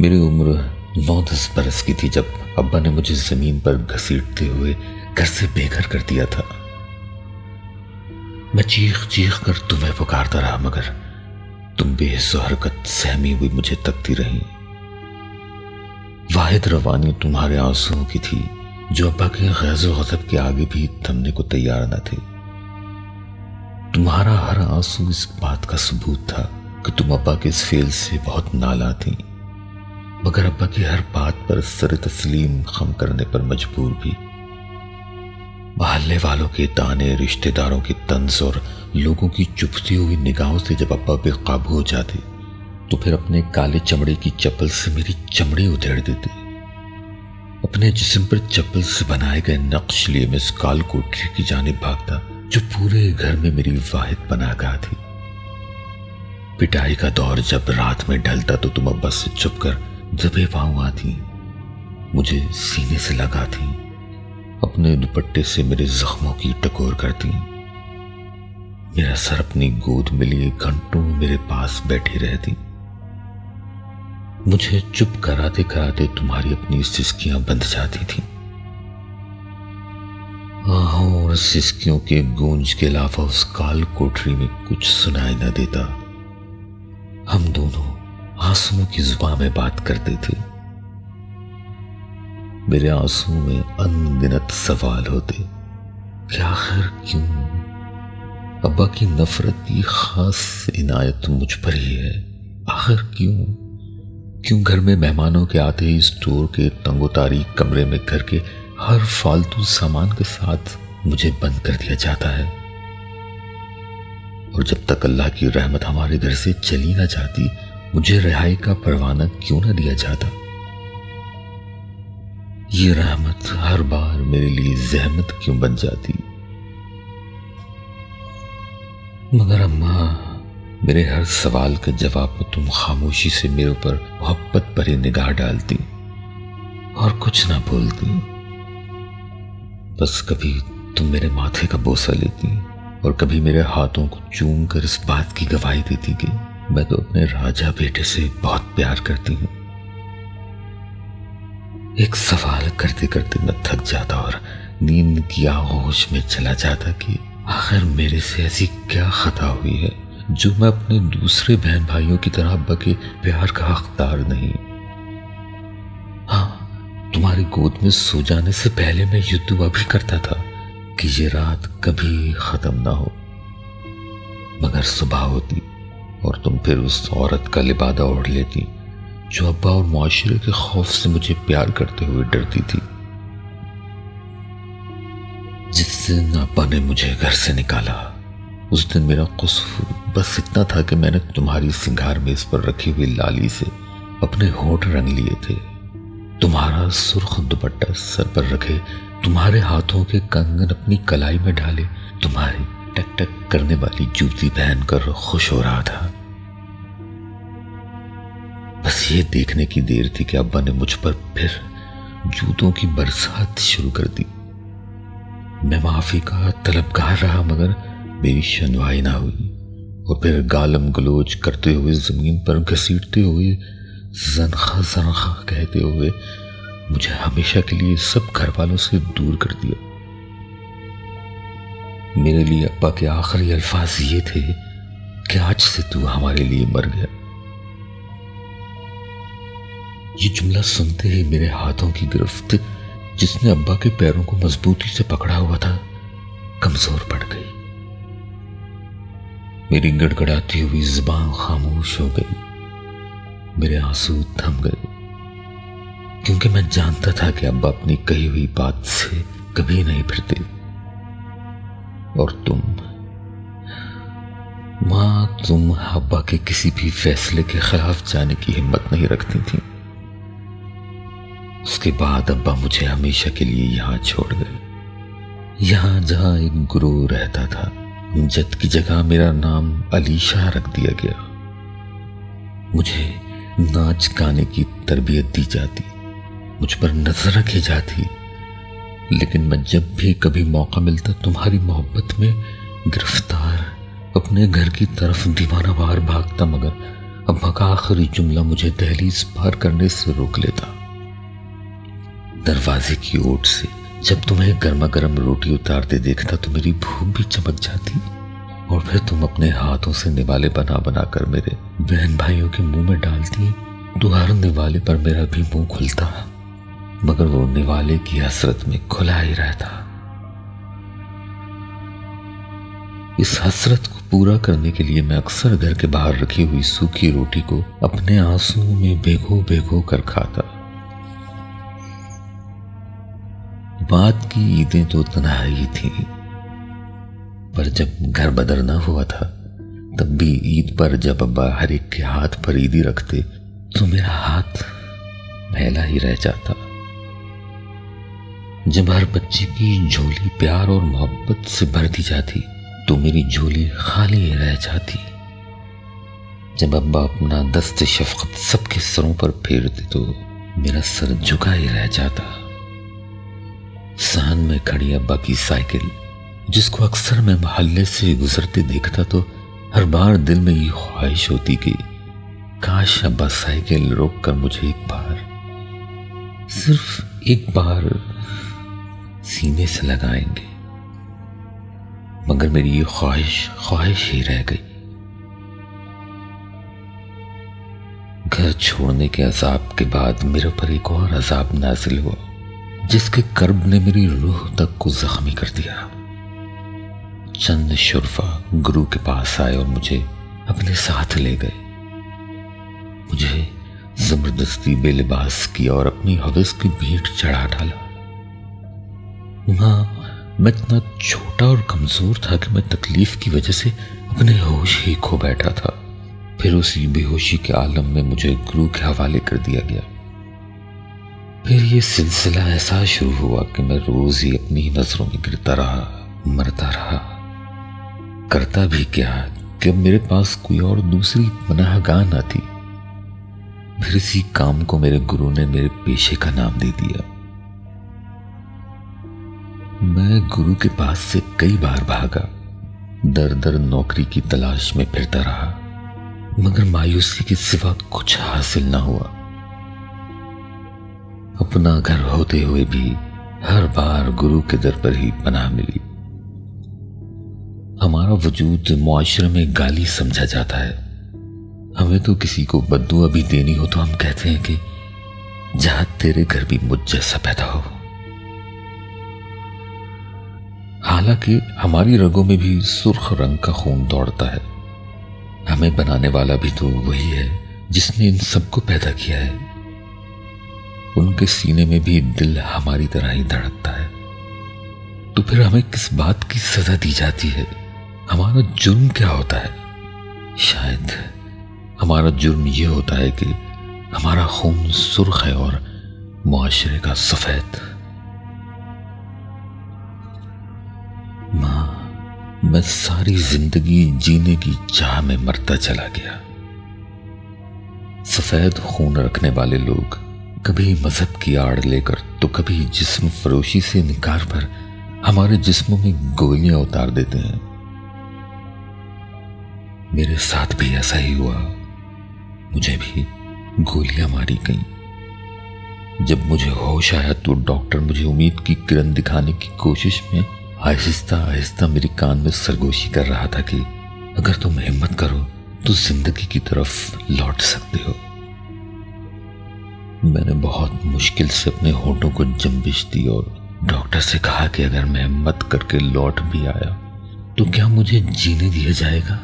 मेरी उम्र 9-10 बरस की थी जब अब्बा ने मुझे जमीन पर घसीटते हुए घर से बेघर कर दिया था। मैं चीख चीख कर तुम्हें पुकारता रहा, मगर तुम बेहिस्सो हरकत सहमी हुई मुझे तकती रही। वाहिद रवानी तुम्हारे आंसुओं की थी जो अब्बा के गैज़ो गज़ब के आगे भी थमने को तैयार न थे। तुम्हारा हर आंसू इस बात का सबूत था कि तुम अब्बा के इस फेल से बहुत नाला थी, मगर अब्बा की हर बात पर सर तस्लीम खम करने पर मजबूर भी। मोहल्ले वालों के ताने, रिश्तेदारों के तंज और लोगों की चुभती हुई निगाहों से जब अब्बा बेकाबू हो जाते तो फिर अपने काले चमड़े की चप्पल से मेरी चमड़ी उधेड़ देते। अपने जिस्म पर चप्पल से बनाए गए नक्श लिए मैं काल कोठरी की जानिब भागता जो पूरे घर में मेरी वाहिद पनाहगाह थी। पिटाई का दौर जब रात में ढलता तो तुम अब्बा से छुपकर दबे पांव आती, मुझे सीने से लगाती, अपने दुपट्टे से मेरे जख्मों की टकोर करती, मेरा सर अपनी गोद में लिए घंटों मेरे पास बैठी रहती। मुझे चुप कराते कराते तुम्हारी अपनी सिसकियां बंध जाती थी। आहों और सिसकियों के गूंज के अलावा उस काल कोठरी में कुछ सुनाई न देता। हम दोनों आंसुओं की जुबान में बात करते थे। मेरे आंसुओं में अनगिनत सवाल होते कि आखिर क्यों अब्बा की नफरत की खास इनायत मुझ पर ही है। आखिर क्यों घर में मेहमानों के आते ही स्टोर के तंगोतारीख कमरे में घर के हर फालतू सामान के साथ मुझे बंद कर दिया जाता है, और जब तक अल्लाह की रहमत हमारे घर से चली ना जाती मुझे रिहाई का परवाना क्यों ना दिया जाता। ये रहमत हर बार मेरे लिए जहमत क्यों बन जाती। मगर अम्मा, मेरे हर सवाल के जवाब में तुम खामोशी से मेरे ऊपर मोहब्बत भरी निगाह डालती और कुछ ना बोलती। बस कभी तुम मेरे माथे का बोसा लेती और कभी मेरे हाथों को चूम कर इस बात की गवाही देती कि मैं तो अपने राजा बेटे से बहुत प्यार करती हूँ। एक सवाल करते करते मैं थक जाता और नींद की आगोश में चला जाता कि आखिर मेरे से ऐसी क्या खता हुई है जो मैं अपने दूसरे बहन भाइयों की तरह अब्बा के प्यार का हकदार नहीं। हाँ, तुम्हारी गोद में सो जाने से पहले मैं ये दुआ भी करता था कि ये रात कभी खत्म ना हो, मगर सुबह होती और तुम फिर उस औरत का लिबादा ओढ़ लेती जो अब्बा और मुआशरे के खौफ से मुझे प्यार करते हुए डरती थी। जिस दिन अब्बा ने मुझे घर से निकाला उस दिन मेरा कसूर बस इतना था कि मैंने तुम्हारी सिंगार मेज पर रखी हुई लाली से अपने होंठ रंग लिए थे। तुम्हारा सुर्ख दुपट्टा सर पर रखे, तुम्हारे हाथों के कंगन अपनी कलाई में डाले, तुम्हारी टक टक करने वाली जूती पहनकर खुश हो रहा था। बस ये देखने की देर थी कि अब्बा ने मुझ पर फिर जूतों की बरसात शुरू कर दी। मैं माफी का तलबगार रहा मगर मेरी सुनवाई ना हुई, और फिर गालम गलोच करते हुए जमीन पर घसीटते हुए ज़नख़ा ज़नख़ा कहते हुए मुझे हमेशा के लिए सब घर वालों से दूर कर दिया। मेरे लिए अब्बा के आखिरी अल्फाज ये थे कि आज से तू हमारे लिए मर गया। ये जुमला सुनते ही मेरे हाथों की गिरफ्त जिसने अब्बा के पैरों को मजबूती से पकड़ा हुआ था कमजोर पड़ गई। मेरी गड़गड़ाती हुई जुबान खामोश हो गई, मेरे आंसू थम गए, क्योंकि मैं जानता था कि अब्बा अपनी कही हुई बात से कभी नहीं फिरते। और तुम माँ, तुम अब्बा के किसी भी फैसले के खिलाफ जाने की हिम्मत नहीं रखती थी। उसके बाद अब्बा मुझे हमेशा के लिए यहाँ छोड़ गए, यहाँ जहाँ एक गुरु रहता था। अमजद की जगह मेरा नाम अलीशा रख दिया गया। मुझे नाच गाने की तरबियत दी जाती, मुझ पर नजर रखी जाती, लेकिन मैं जब भी कभी मौका मिलता तुम्हारी मोहब्बत में गिरफ्तार अपने घर की तरफ दीवाना बाहर भागता, मगर अम्मा का आखिरी जुमला मुझे दहलीज पार करने से रोक लेता। दरवाजे की ओट से जब तुम्हें गर्मा गर्म रोटी उतारते देखता तो मेरी भूख भी चमक जाती और फिर तुम अपने हाथों से निवाले बना बना कर मेरे बहन भाइयों के मुंह में डालती तो हर निवाले पर मेरा भी मुंह खुलता, मगर वो निवाले की हसरत में खुला ही रहता। इस हसरत को पूरा करने के लिए मैं अक्सर घर के बाहर रखी हुई सूखी रोटी को अपने आंसुओं में भिगो भिगो कर खाता। बाद की ईदें तो तन्हाई थी, पर जब घर बदरना हुआ था तब भी ईद पर जब अब्बा हर एक के हाथ पर ईदी रखते तो मेरा हाथ मैला ही रह जाता। जब हर बच्चे की झोली प्यार और मोहब्बत से भर दी जाती तो मेरी झोली खाली ही रह जाती। जब अब्बा अपना दस्त शफकत सबके सरों पर फेरते तो मेरा सर झुका ही रह जाता। सहन में खड़ी अब्बा की साइकिल, जिसको अक्सर मैं मोहल्ले से गुजरते देखता तो हर बार दिल में ये ख्वाहिश होती कि काश अब्बा साइकिल रोक कर मुझे एक बार, सिर्फ एक बार सीने से लगाएंगे, मगर मेरी ये ख्वाहिश ही रह गई। घर छोड़ने के अजाब के बाद मेरे पर एक और अजाब नाजिल हुआ, जिसके कर्ब ने मेरी रूह तक को जख्मी कर दिया। चंद शुरफा गुरु के पास आए और मुझे अपने साथ ले गए। मुझे जबरदस्ती बेलिबास किया और अपनी हवस की भेंट चढ़ा डाला। मैं इतना छोटा और कमजोर था कि मैं तकलीफ की वजह से अपने होश ही खो बैठा था। फिर उसी बेहोशी के आलम में मुझे गुरु के हवाले कर दिया गया। फिर ये सिलसिला ऐसा शुरू हुआ कि मैं रोज ही अपनी नजरों में गिरता रहा, मरता रहा। करता भी क्या कि अब मेरे पास कोई और दूसरी पनाहगाह न थी। फिर इसी काम को मेरे गुरु ने मेरे पेशे का नाम दे दिया। मैं गुरु के पास से कई बार भागा, दर दर नौकरी की तलाश में फिरता रहा, मगर मायूसी के सिवा कुछ हासिल न हुआ। अपना घर होते हुए भी हर बार गुरु के दर पर ही पनाह मिली। हमारा वजूद मुआशरे में गाली समझा जाता है। हमें तो किसी को बद्दुआ भी देनी हो तो हम कहते हैं कि जा तेरे घर भी मुझ जैसा पैदा हो। हालांकि हमारी रगों में भी सुर्ख रंग का खून दौड़ता है। हमें बनाने वाला भी तो वही है जिसने इन सबको पैदा किया है। उनके सीने में भी दिल हमारी तरह ही धड़कता है। तो फिर हमें किस बात की सजा दी जाती है? हमारा जुर्म क्या होता है? शायद हमारा जुर्म यह होता है कि हमारा खून सुर्ख है और मुआशरे का सफेद। मां, मैं सारी जिंदगी जीने की चाह में मरता चला गया। सफेद खून रखने वाले लोग कभी मजहब की आड़ लेकर तो कभी जिस्म फरोशी से निकार पर हमारे जिस्मों में गोलियां उतार देते हैं। मेरे साथ भी ऐसा ही हुआ। मुझे भी गोलियां मारी गईं। जब मुझे होश आया तो डॉक्टर मुझे उम्मीद की किरण दिखाने की कोशिश में आहिस्ता आहिस्ता मेरे कान में सरगोशी कर रहा था कि अगर तुम हिम्मत करो तो जिंदगी की तरफ लौट सकते हो। मैंने बहुत मुश्किल से अपने होठों को जंबिश दी और डॉक्टर से कहा कि अगर मैं हिम्मत करके लौट भी आया तो क्या मुझे जीने दिया जाएगा।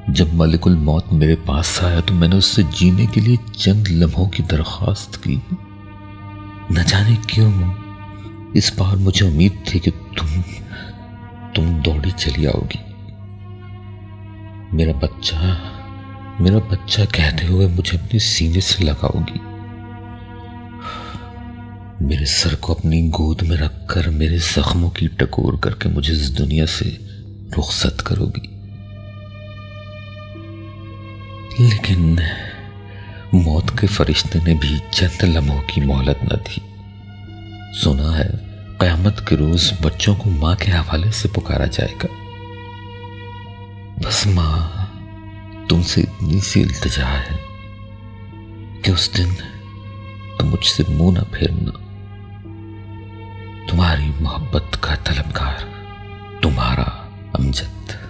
जब मलिकुल मौत मेरे पास आया तो मैंने उससे जीने के लिए चंद लम्हों की दरख्वास्त की। न जाने क्यों इस बार मुझे उम्मीद थी कि तुम दौड़ी चली आओगी। मेरा बच्चा कहते हुए मुझे अपने सीने से लगाओगी। मेरे सर को अपनी गोद में रखकर मेरे जख्मों की टकोर करके मुझे इस दुनिया से रुखसत करोगी। लेकिन मौत के फरिश्ते ने भी चंद लम्हों की मोहलत न दी। सुना है क़यामत के रोज बच्चों को मां के हवाले से पुकारा जाएगा। बस मां तुमसे इतनी सी इल्तिजा है कि उस दिन तुम मुझसे मुंह ना फेरना। तुम्हारी मोहब्बत का तलबगार, तुम्हारा अमजद।